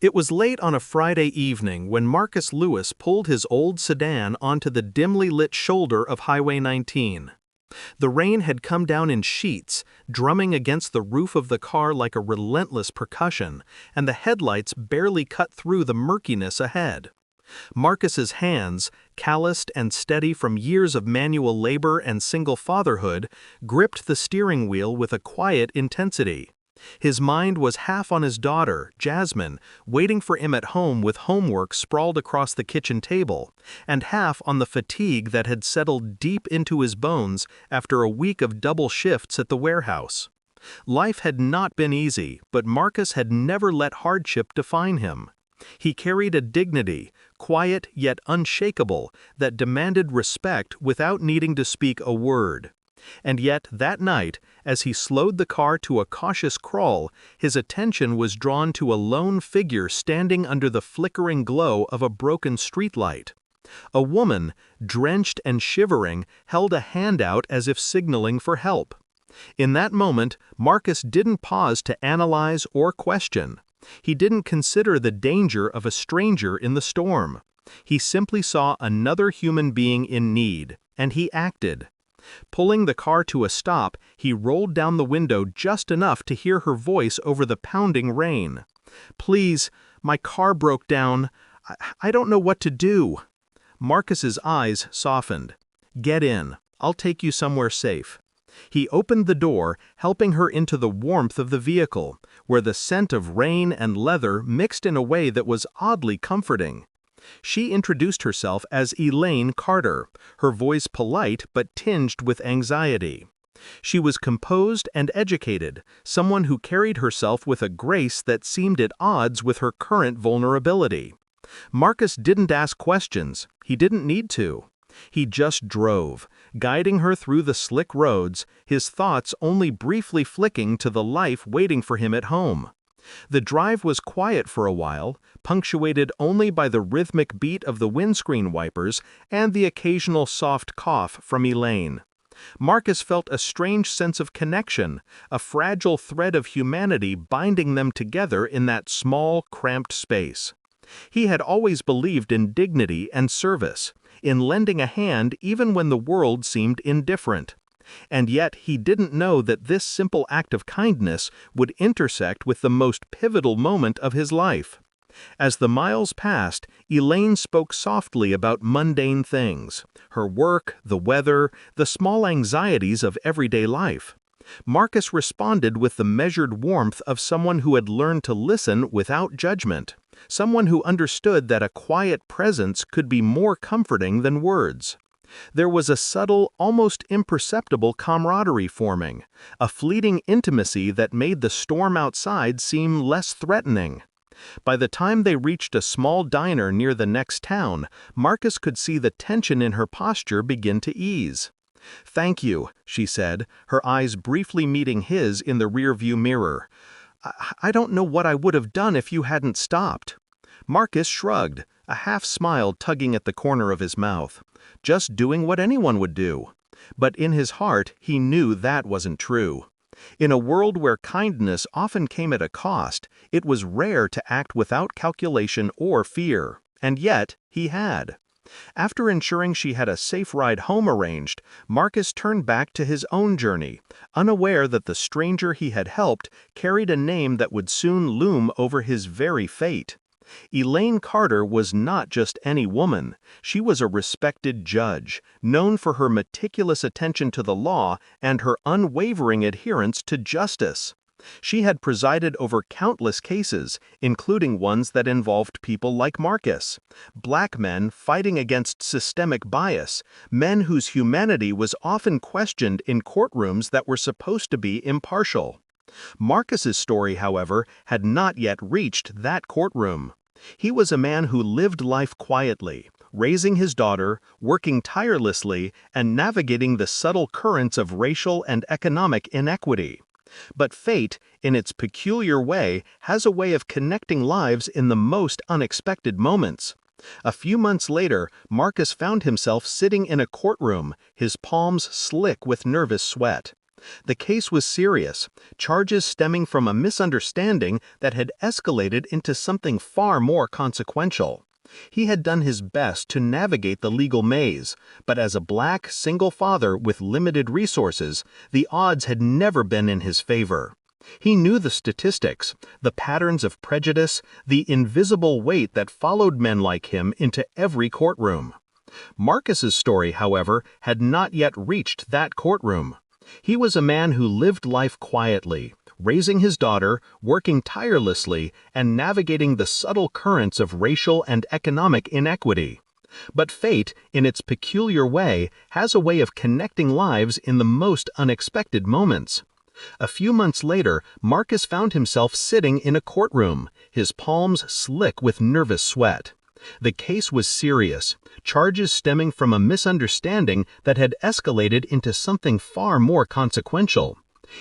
It was late on a Friday evening when Marcus Lewis pulled his old sedan onto the dimly lit shoulder of Highway 19. The rain had come down in sheets, drumming against the roof of the car like a relentless percussion, and the headlights barely cut through the murkiness ahead. Marcus's hands, calloused and steady from years of manual labor and single fatherhood, gripped the steering wheel with a quiet intensity. His mind was half on his daughter, Jasmine, waiting for him at home with homework sprawled across the kitchen table, and half on the fatigue that had settled deep into his bones after a week of double shifts at the warehouse. Life had not been easy, but Marcus had never let hardship define him. He carried a dignity, quiet yet unshakable, that demanded respect without needing to speak a word. And yet, that night, as he slowed the car to a cautious crawl, his attention was drawn to a lone figure standing under the flickering glow of a broken streetlight. A woman, drenched and shivering, held a hand out as if signaling for help. In that moment, Marcus didn't pause to analyze or question. He didn't consider the danger of a stranger in the storm. He simply saw another human being in need, and he acted. Pulling the car to a stop, he rolled down the window just enough to hear her voice over the pounding rain. "Please, my car broke down. I don't know what to do." Marcus's eyes softened. "Get in. I'll take you somewhere safe." He opened the door, helping her into the warmth of the vehicle, where the scent of rain and leather mixed in a way that was oddly comforting. She introduced herself as Elaine Carter, her voice polite but tinged with anxiety. She was composed and educated, someone who carried herself with a grace that seemed at odds with her current vulnerability. Marcus didn't ask questions. He didn't need to. He just drove, guiding her through the slick roads, his thoughts only briefly flicking to the life waiting for him at home. The drive was quiet for a while, punctuated only by the rhythmic beat of the windscreen wipers and the occasional soft cough from Elaine. Marcus felt a strange sense of connection, a fragile thread of humanity binding them together in that small, cramped space. He had always believed in dignity and service, in lending a hand even when the world seemed indifferent. And yet he didn't know that this simple act of kindness would intersect with the most pivotal moment of his life. As the miles passed, Elaine spoke softly about mundane things, her work, the weather, the small anxieties of everyday life. Marcus responded with the measured warmth of someone who had learned to listen without judgment, someone who understood that a quiet presence could be more comforting than words. There was a subtle, almost imperceptible camaraderie forming, a fleeting intimacy that made the storm outside seem less threatening. By the time they reached a small diner near the next town, Marcus could see the tension in her posture begin to ease. "Thank you," she said, her eyes briefly meeting his in the rearview mirror. I don't know what I would have done if you hadn't stopped." Marcus shrugged, a half-smile tugging at the corner of his mouth. Just doing what anyone would do. But in his heart, he knew that wasn't true. In a world where kindness often came at a cost, it was rare to act without calculation or fear. And yet, he had. After ensuring she had a safe ride home arranged, Marcus turned back to his own journey, unaware that the stranger he had helped carried a name that would soon loom over his very fate. Elaine Carter was not just any woman. She was a respected judge, known for her meticulous attention to the law and her unwavering adherence to justice. She had presided over countless cases, including ones that involved people like Marcus, black men fighting against systemic bias, men whose humanity was often questioned in courtrooms that were supposed to be impartial. Marcus's story, however, had not yet reached that courtroom. He was a man who lived life quietly, raising his daughter, working tirelessly, and navigating the subtle currents of racial and economic inequity. But fate, in its peculiar way, has a way of connecting lives in the most unexpected moments. A few months later, Marcus found himself sitting in a courtroom, his palms slick with nervous sweat. The case was serious, charges stemming from a misunderstanding that had escalated into something far more consequential. He had done his best to navigate the legal maze, but as a black, single father with limited resources, the odds had never been in his favor. He knew the statistics, the patterns of prejudice, the invisible weight that followed men like him into every courtroom. Marcus's story, however, had not yet reached that courtroom. He was a man who lived life quietly, raising his daughter, working tirelessly, and navigating the subtle currents of racial and economic inequity. But fate, in its peculiar way, has a way of connecting lives in the most unexpected moments. A few months later, Marcus found himself sitting in a courtroom, his palms slick with nervous sweat. The case was serious, charges stemming from a misunderstanding that had escalated into something far more consequential.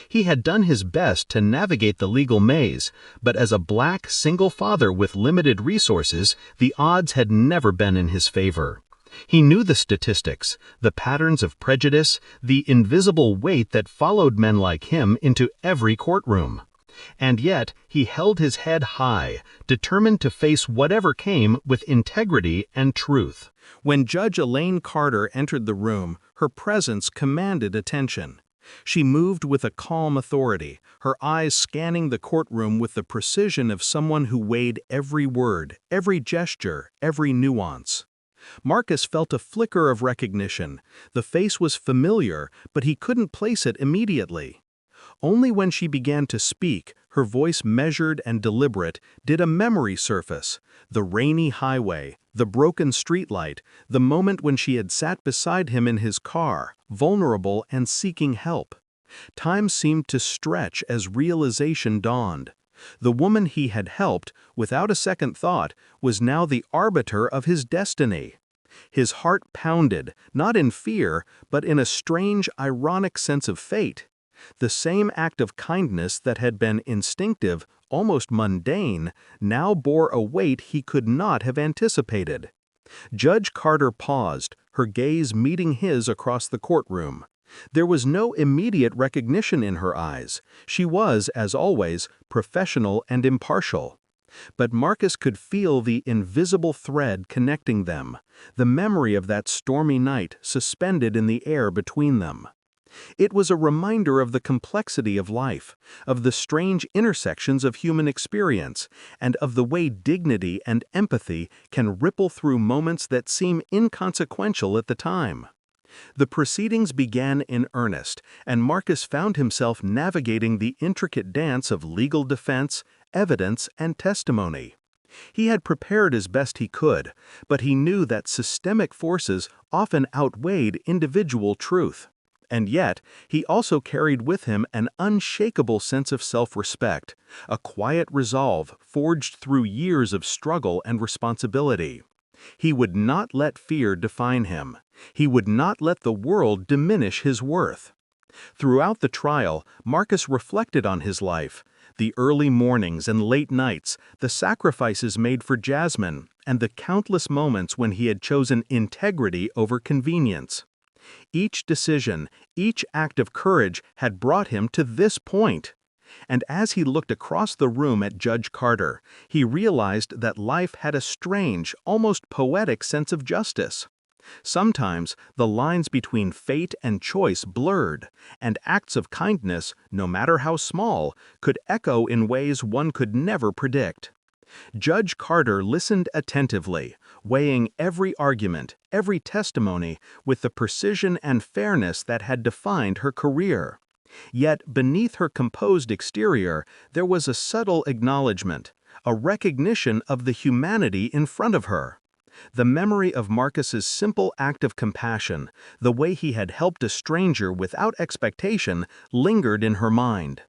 He had done his best to navigate the legal maze, but as a black, single father with limited resources, the odds had never been in his favor. He knew the statistics, the patterns of prejudice, the invisible weight that followed men like him into every courtroom. And yet, he held his head high, determined to face whatever came with integrity and truth. When Judge Elaine Carter entered the room, her presence commanded attention. She moved with a calm authority, her eyes scanning the courtroom with the precision of someone who weighed every word, every gesture, every nuance. Marcus felt a flicker of recognition. The face was familiar, but he couldn't place it immediately. Only when she began to speak, her voice measured and deliberate, did a memory surface. The rainy highway, the broken streetlight, the moment when she had sat beside him in his car, vulnerable and seeking help. Time seemed to stretch as realization dawned. The woman he had helped, without a second thought, was now the arbiter of his destiny. His heart pounded, not in fear, but in a strange, ironic sense of fate. The same act of kindness that had been instinctive, almost mundane, now bore a weight he could not have anticipated. Judge Carter paused, her gaze meeting his across the courtroom. There was no immediate recognition in her eyes. She was, as always, professional and impartial. But Marcus could feel the invisible thread connecting them, the memory of that stormy night suspended in the air between them. It was a reminder of the complexity of life, of the strange intersections of human experience, and of the way dignity and empathy can ripple through moments that seem inconsequential at the time. The proceedings began in earnest, and Marcus found himself navigating the intricate dance of legal defense, evidence, and testimony. He had prepared as best he could, but he knew that systemic forces often outweighed individual truth. And yet, he also carried with him an unshakable sense of self-respect, a quiet resolve forged through years of struggle and responsibility. He would not let fear define him. He would not let the world diminish his worth. Throughout the trial, Marcus reflected on his life, the early mornings and late nights, the sacrifices made for Jasmine, and the countless moments when he had chosen integrity over convenience. Each decision, each act of courage had brought him to this point. And as he looked across the room at Judge Carter, he realized that life had a strange, almost poetic sense of justice. Sometimes the lines between fate and choice blurred, and acts of kindness, no matter how small, could echo in ways one could never predict. Judge Carter listened attentively, weighing every argument, every testimony, with the precision and fairness that had defined her career. Yet beneath her composed exterior, there was a subtle acknowledgement, a recognition of the humanity in front of her. The memory of Marcus's simple act of compassion, the way he had helped a stranger without expectation, lingered in her mind.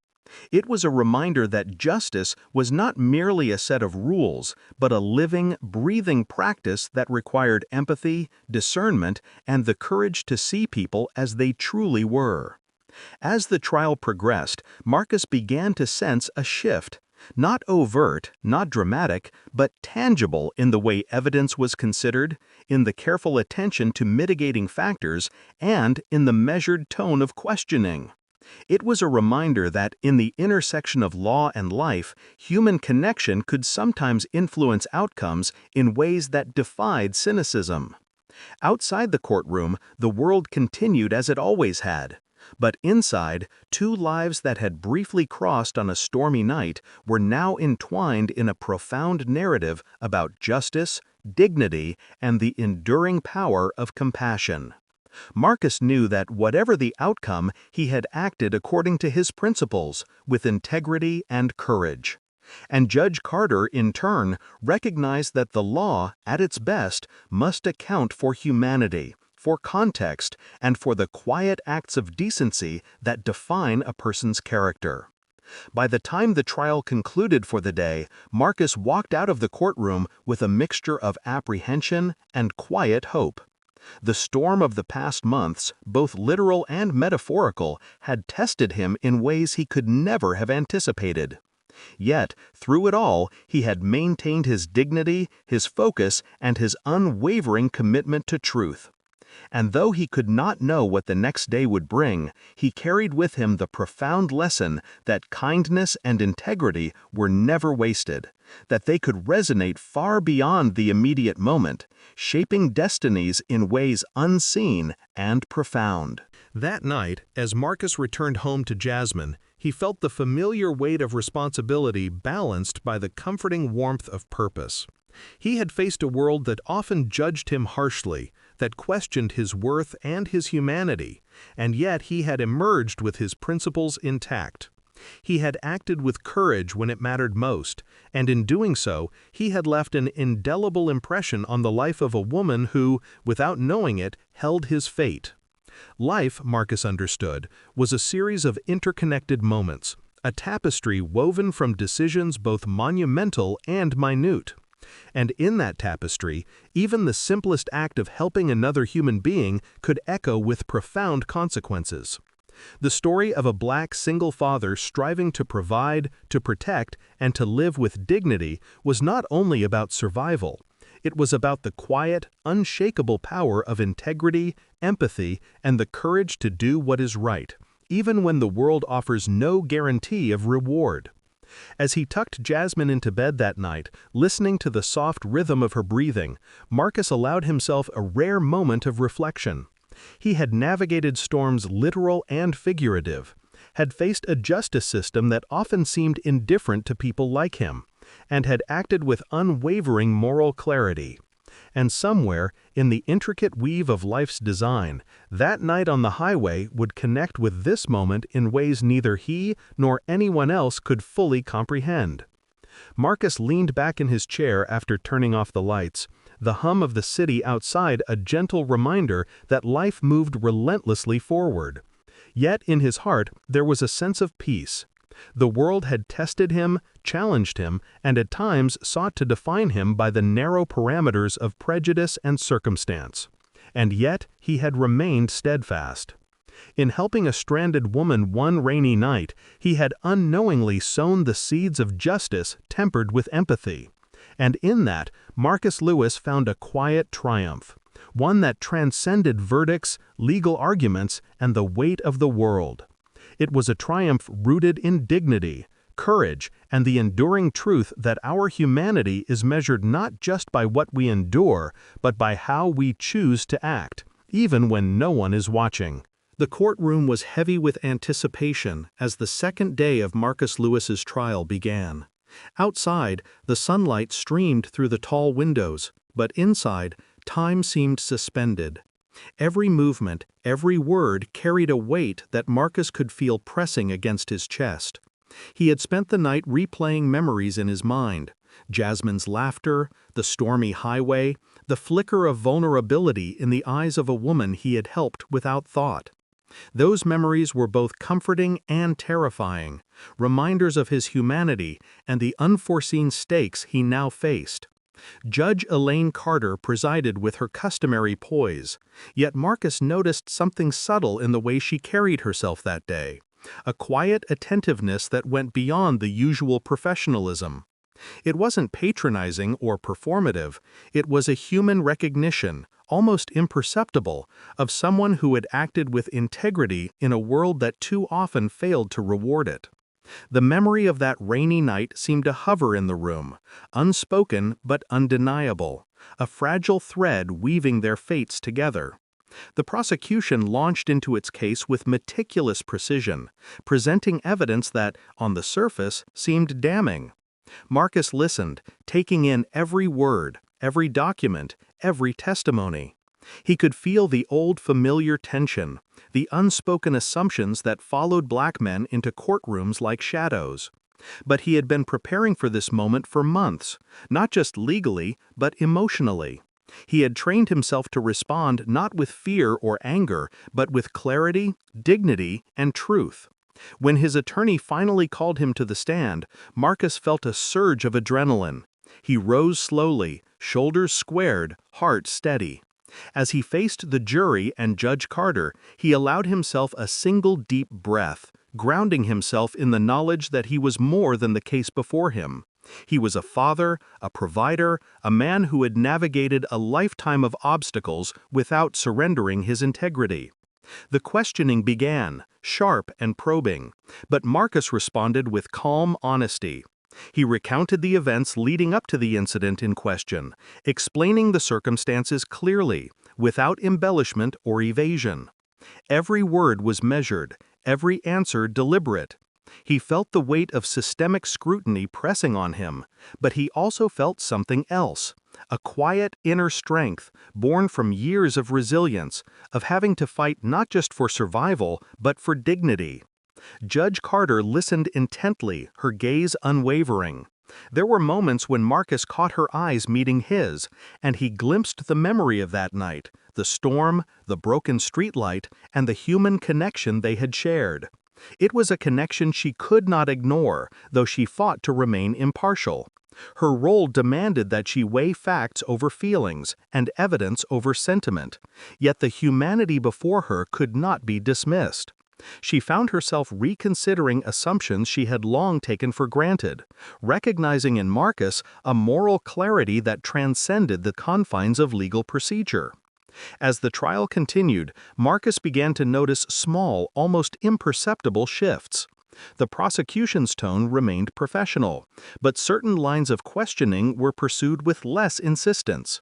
It was a reminder that justice was not merely a set of rules, but a living, breathing practice that required empathy, discernment, and the courage to see people as they truly were. As the trial progressed, Marcus began to sense a shift, not overt, not dramatic, but tangible in the way evidence was considered, in the careful attention to mitigating factors, and in the measured tone of questioning. It was a reminder that in the intersection of law and life, human connection could sometimes influence outcomes in ways that defied cynicism. Outside the courtroom, the world continued as it always had. But inside, two lives that had briefly crossed on a stormy night were now entwined in a profound narrative about justice, dignity, and the enduring power of compassion. Marcus knew that whatever the outcome, he had acted according to his principles, with integrity and courage. And Judge Carter, in turn, recognized that the law, at its best, must account for humanity, for context, and for the quiet acts of decency that define a person's character. By the time the trial concluded for the day, Marcus walked out of the courtroom with a mixture of apprehension and quiet hope. The storm of the past months, both literal and metaphorical, had tested him in ways he could never have anticipated. Yet, through it all, he had maintained his dignity, his focus, and his unwavering commitment to truth. And though he could not know what the next day would bring, he carried with him the profound lesson that kindness and integrity were never wasted, that they could resonate far beyond the immediate moment, shaping destinies in ways unseen and profound. That night, as Marcus returned home to Jasmine, he felt the familiar weight of responsibility balanced by the comforting warmth of purpose. He had faced a world that often judged him harshly, that questioned his worth and his humanity, and yet he had emerged with his principles intact. He had acted with courage when it mattered most, and in doing so, he had left an indelible impression on the life of a woman who, without knowing it, held his fate. Life, Marcus understood, was a series of interconnected moments, a tapestry woven from decisions both monumental and minute. And in that tapestry, even the simplest act of helping another human being could echo with profound consequences. The story of a Black single father striving to provide, to protect, and to live with dignity was not only about survival. It was about the quiet, unshakable power of integrity, empathy, and the courage to do what is right, even when the world offers no guarantee of reward. As he tucked Jasmine into bed that night, listening to the soft rhythm of her breathing, Marcus allowed himself a rare moment of reflection. He had navigated storms literal and figurative, had faced a justice system that often seemed indifferent to people like him, and had acted with unwavering moral clarity. And somewhere, in the intricate weave of life's design, that night on the highway would connect with this moment in ways neither he nor anyone else could fully comprehend. Marcus leaned back in his chair after turning off the lights, the hum of the city outside a gentle reminder that life moved relentlessly forward. Yet in his heart there was a sense of peace. The world had tested him, challenged him, and at times sought to define him by the narrow parameters of prejudice and circumstance. And yet he had remained steadfast. In helping a stranded woman one rainy night, he had unknowingly sown the seeds of justice tempered with empathy. And in that, Marcus Lewis found a quiet triumph, one that transcended verdicts, legal arguments, and the weight of the world. It was a triumph rooted in dignity, courage, and the enduring truth that our humanity is measured not just by what we endure, but by how we choose to act, even when no one is watching. The courtroom was heavy with anticipation as the second day of Marcus Lewis's trial began. Outside, the sunlight streamed through the tall windows, but inside, time seemed suspended. Every movement, every word carried a weight that Marcus could feel pressing against his chest. He had spent the night replaying memories in his mind: Jasmine's laughter, the stormy highway, the flicker of vulnerability in the eyes of a woman he had helped without thought. Those memories were both comforting and terrifying, reminders of his humanity and the unforeseen stakes he now faced. Judge Elaine Carter presided with her customary poise, yet Marcus noticed something subtle in the way she carried herself that day, a quiet attentiveness that went beyond the usual professionalism. It wasn't patronizing or performative, it was a human recognition, almost imperceptible, of someone who had acted with integrity in a world that too often failed to reward it. The memory of that rainy night seemed to hover in the room, unspoken but undeniable, a fragile thread weaving their fates together. The prosecution launched into its case with meticulous precision, presenting evidence that, on the surface, seemed damning. Marcus listened, taking in every word, every document, every testimony. He could feel the old familiar tension, the unspoken assumptions that followed black men into courtrooms like shadows. But he had been preparing for this moment for months, not just legally, but emotionally. He had trained himself to respond not with fear or anger, but with clarity, dignity, and truth. When his attorney finally called him to the stand, Marcus felt a surge of adrenaline. He rose slowly, shoulders squared, heart steady. As he faced the jury and Judge Carter, he allowed himself a single deep breath, grounding himself in the knowledge that he was more than the case before him. He was a father, a provider, a man who had navigated a lifetime of obstacles without surrendering his integrity. The questioning began, sharp and probing, but Marcus responded with calm honesty. He recounted the events leading up to the incident in question, explaining the circumstances clearly, without embellishment or evasion. Every word was measured, every answer deliberate. He felt the weight of systemic scrutiny pressing on him, but he also felt something else, a quiet inner strength born from years of resilience, of having to fight not just for survival, but for dignity. Judge Carter listened intently, her gaze unwavering. There were moments when Marcus caught her eyes meeting his, and he glimpsed the memory of that night, the storm, the broken streetlight, and the human connection they had shared. It was a connection she could not ignore, though she fought to remain impartial. Her role demanded that she weigh facts over feelings and evidence over sentiment, yet the humanity before her could not be dismissed. She found herself reconsidering assumptions she had long taken for granted, recognizing in Marcus a moral clarity that transcended the confines of legal procedure. As the trial continued, Marcus began to notice small, almost imperceptible shifts. The prosecution's tone remained professional, but certain lines of questioning were pursued with less insistence.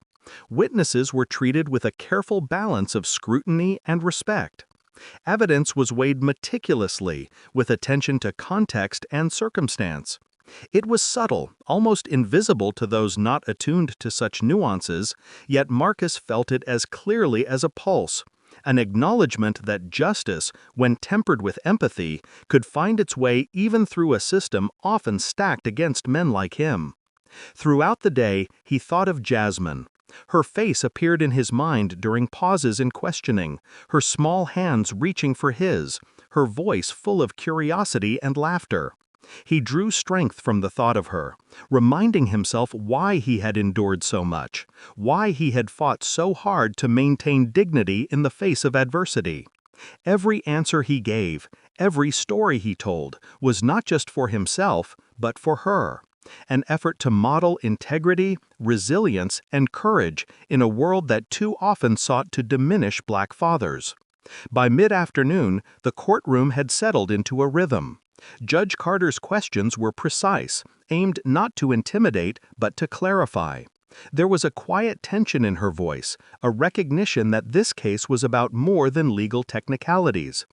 Witnesses were treated with a careful balance of scrutiny and respect. Evidence was weighed meticulously, with attention to context and circumstance. It was subtle, almost invisible to those not attuned to such nuances, yet Marcus felt it as clearly as a pulse, an acknowledgement that justice, when tempered with empathy, could find its way even through a system often stacked against men like him. Throughout the day, he thought of Jasmine. Her face appeared in his mind during pauses in questioning, her small hands reaching for his, her voice full of curiosity and laughter. He drew strength from the thought of her, reminding himself why he had endured so much, why he had fought so hard to maintain dignity in the face of adversity. Every answer he gave, every story he told, was not just for himself, but for her. An effort to model integrity, resilience, and courage in a world that too often sought to diminish black fathers. By mid-afternoon, the courtroom had settled into a rhythm. Judge Carter's questions were precise, aimed not to intimidate, but to clarify. There was a quiet tension in her voice, a recognition that this case was about more than legal technicalities.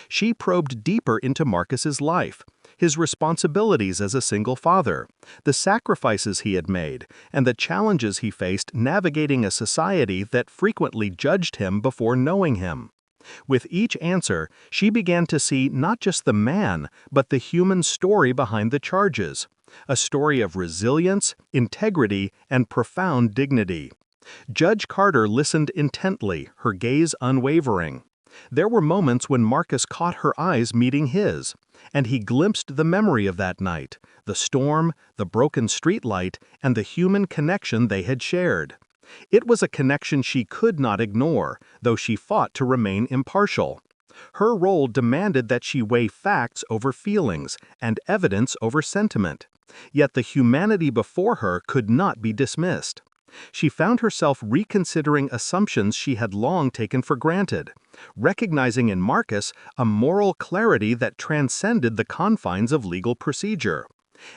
She probed deeper into Marcus's life, his responsibilities as a single father, the sacrifices he had made, and the challenges he faced navigating a society that frequently judged him before knowing him. With each answer, she began to see not just the man, but the human story behind the charges, a story of resilience, integrity, and profound dignity. Judge Carter listened intently, her gaze unwavering. There were moments when Marcus caught her eyes meeting his, and he glimpsed the memory of that night, the storm, the broken streetlight, and the human connection they had shared. It was a connection she could not ignore, though she fought to remain impartial. Her role demanded that she weigh facts over feelings and evidence over sentiment. Yet the humanity before her could not be dismissed. She found herself reconsidering assumptions she had long taken for granted, recognizing in Marcus a moral clarity that transcended the confines of legal procedure.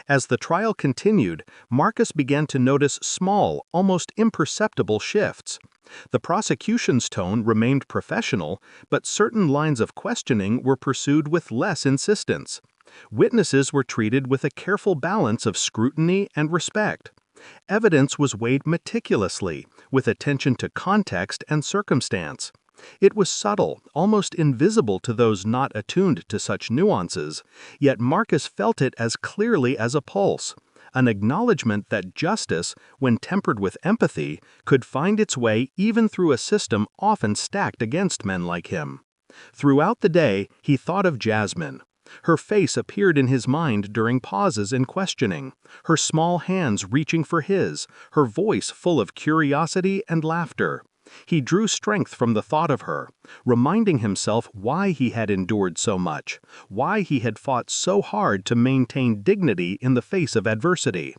As the trial continued, Marcus began to notice small, almost imperceptible shifts. The prosecution's tone remained professional, but certain lines of questioning were pursued with less insistence. Witnesses were treated with a careful balance of scrutiny and respect. Evidence was weighed meticulously, with attention to context and circumstance. It was subtle, almost invisible to those not attuned to such nuances, yet Marcus felt it as clearly as a pulse, an acknowledgement that justice, when tempered with empathy, could find its way even through a system often stacked against men like him. Throughout the day, he thought of Jasmine. Her face appeared in his mind during pauses in questioning, her small hands reaching for his, her voice full of curiosity and laughter. He drew strength from the thought of her, reminding himself why he had endured so much, why he had fought so hard to maintain dignity in the face of adversity.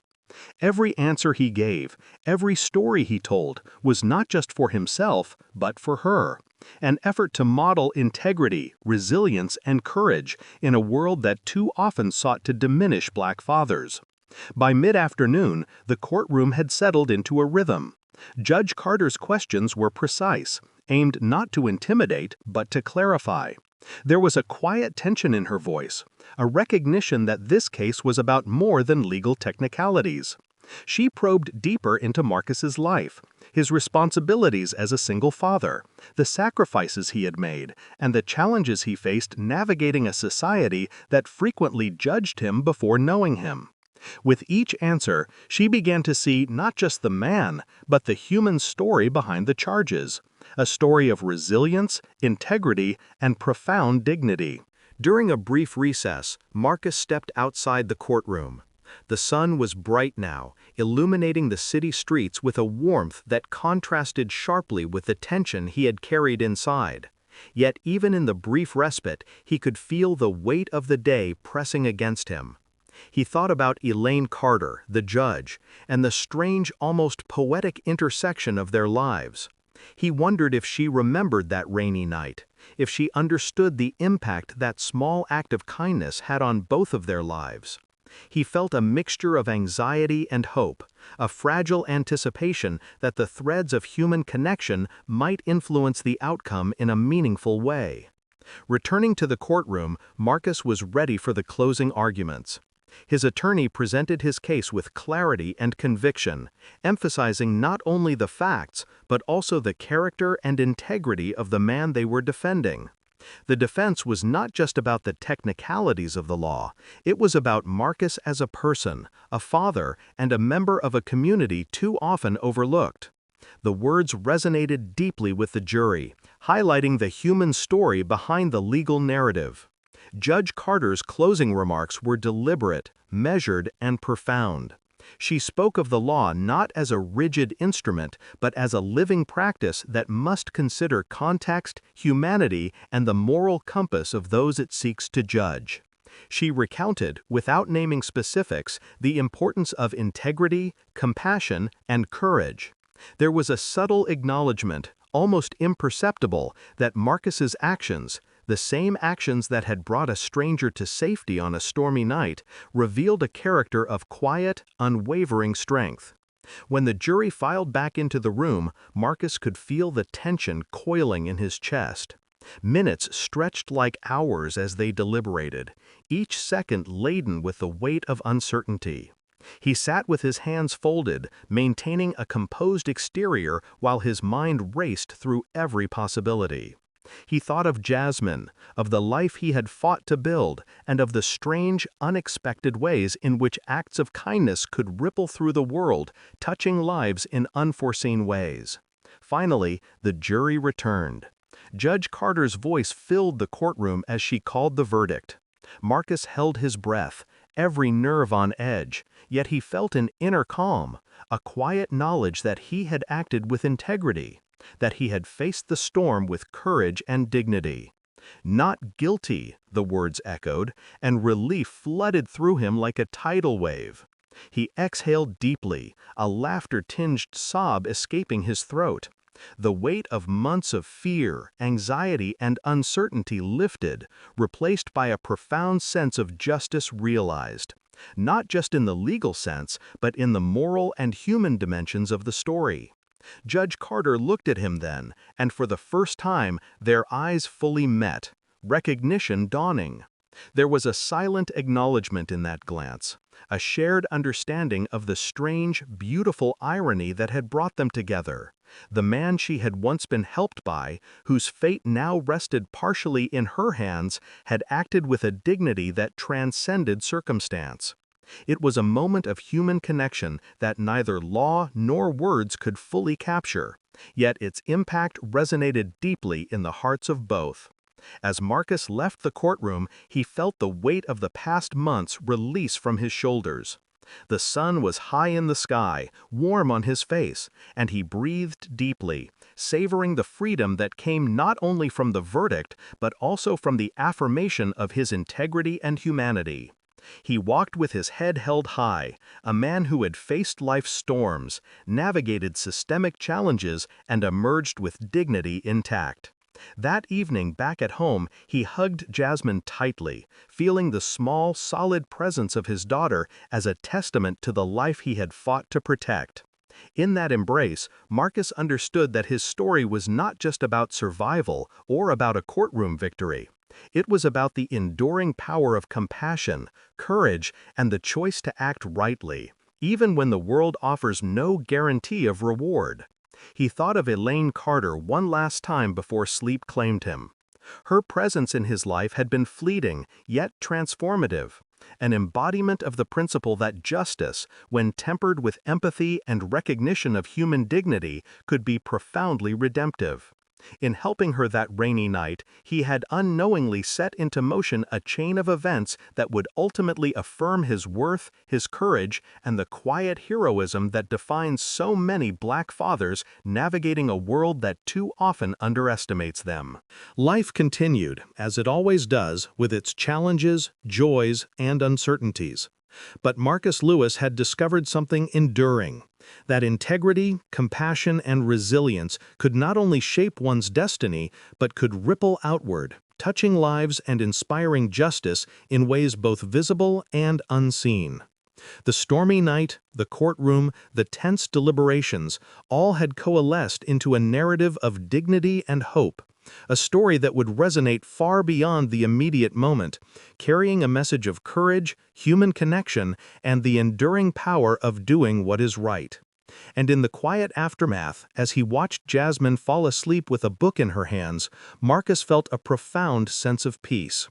Every answer he gave, every story he told, was not just for himself, but for her. An effort to model integrity, resilience, and courage in a world that too often sought to diminish Black fathers. By mid-afternoon, the courtroom had settled into a rhythm. Judge Carter's questions were precise, aimed not to intimidate, but to clarify. There was a quiet tension in her voice, a recognition that this case was about more than legal technicalities. She probed deeper into Marcus's life, his responsibilities as a single father, the sacrifices he had made, and the challenges he faced navigating a society that frequently judged him before knowing him. With each answer, she began to see not just the man, but the human story behind the charges, a story of resilience, integrity, and profound dignity. During a brief recess, Marcus stepped outside the courtroom. The sun was bright now, illuminating the city streets with a warmth that contrasted sharply with the tension he had carried inside. Yet even in the brief respite, he could feel the weight of the day pressing against him. He thought about Elaine Carter, the judge, and the strange, almost poetic intersection of their lives. He wondered if she remembered that rainy night, if she understood the impact that small act of kindness had on both of their lives. He felt a mixture of anxiety and hope, a fragile anticipation that the threads of human connection might influence the outcome in a meaningful way. Returning to the courtroom, Marcus was ready for the closing arguments. His attorney presented his case with clarity and conviction, emphasizing not only the facts, but also the character and integrity of the man they were defending. The defense was not just about the technicalities of the law, it was about Marcus as a person, a father, and a member of a community too often overlooked. The words resonated deeply with the jury, highlighting the human story behind the legal narrative. Judge Carter's closing remarks were deliberate, measured, and profound. She spoke of the law not as a rigid instrument, but as a living practice that must consider context, humanity, and the moral compass of those it seeks to judge. She recounted, without naming specifics, the importance of integrity, compassion, and courage. There was a subtle acknowledgement, almost imperceptible, that Marcus's actions, the same actions that had brought a stranger to safety on a stormy night, revealed a character of quiet, unwavering strength. When the jury filed back into the room, Marcus could feel the tension coiling in his chest. Minutes stretched like hours as they deliberated, each second laden with the weight of uncertainty. He sat with his hands folded, maintaining a composed exterior while his mind raced through every possibility. He thought of Jasmine, of the life he had fought to build, and of the strange, unexpected ways in which acts of kindness could ripple through the world, touching lives in unforeseen ways. Finally, the jury returned. Judge Carter's voice filled the courtroom as she called the verdict. Marcus held his breath, every nerve on edge, yet he felt an inner calm, a quiet knowledge that he had acted with integrity, that he had faced the storm with courage and dignity. "Not guilty," the words echoed, and relief flooded through him like a tidal wave. He exhaled deeply, a laughter-tinged sob escaping his throat. The weight of months of fear, anxiety, and uncertainty lifted, replaced by a profound sense of justice realized. Not just in the legal sense, but in the moral and human dimensions of the story. Judge Carter looked at him then, and for the first time, their eyes fully met, recognition dawning. There was a silent acknowledgement in that glance, a shared understanding of the strange, beautiful irony that had brought them together. The man she had once been helped by, whose fate now rested partially in her hands, had acted with a dignity that transcended circumstance. It was a moment of human connection that neither law nor words could fully capture, yet its impact resonated deeply in the hearts of both. As Marcus left the courtroom, he felt the weight of the past months release from his shoulders. The sun was high in the sky, warm on his face, and he breathed deeply, savoring the freedom that came not only from the verdict, but also from the affirmation of his integrity and humanity. He walked with his head held high, a man who had faced life's storms, navigated systemic challenges, and emerged with dignity intact. That evening back at home, he hugged Jasmine tightly, feeling the small, solid presence of his daughter as a testament to the life he had fought to protect. In that embrace, Marcus understood that his story was not just about survival or about a courtroom victory. It was about the enduring power of compassion, courage, and the choice to act rightly, even when the world offers no guarantee of reward. He thought of Elaine Carter one last time before sleep claimed him. Her presence in his life had been fleeting, yet transformative, an embodiment of the principle that justice, when tempered with empathy and recognition of human dignity, could be profoundly redemptive. In helping her that rainy night, he had unknowingly set into motion a chain of events that would ultimately affirm his worth, his courage, and the quiet heroism that defines so many Black fathers navigating a world that too often underestimates them. Life continued, as it always does, with its challenges, joys, and uncertainties. But Marcus Lewis had discovered something enduring. That integrity, compassion, and resilience could not only shape one's destiny, but could ripple outward, touching lives and inspiring justice in ways both visible and unseen. The stormy night, the courtroom, the tense deliberations, all had coalesced into a narrative of dignity and hope, a story that would resonate far beyond the immediate moment, carrying a message of courage, human connection, and the enduring power of doing what is right. And in the quiet aftermath, as he watched Jasmine fall asleep with a book in her hands, Marcus felt a profound sense of peace.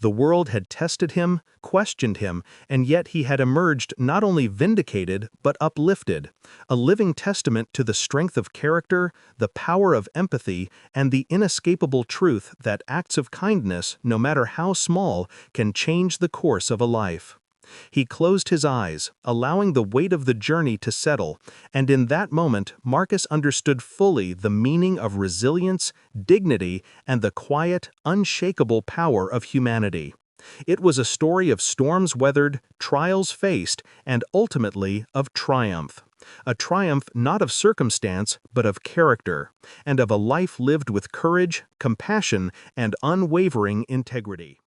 The world had tested him, questioned him, and yet he had emerged not only vindicated, but uplifted, a living testament to the strength of character, the power of empathy, and the inescapable truth that acts of kindness, no matter how small, can change the course of a life. He closed his eyes, allowing the weight of the journey to settle, and in that moment Marcus understood fully the meaning of resilience, dignity, and the quiet, unshakable power of humanity. It was a story of storms weathered, trials faced, and ultimately of triumph. A triumph not of circumstance, but of character, and of a life lived with courage, compassion, and unwavering integrity.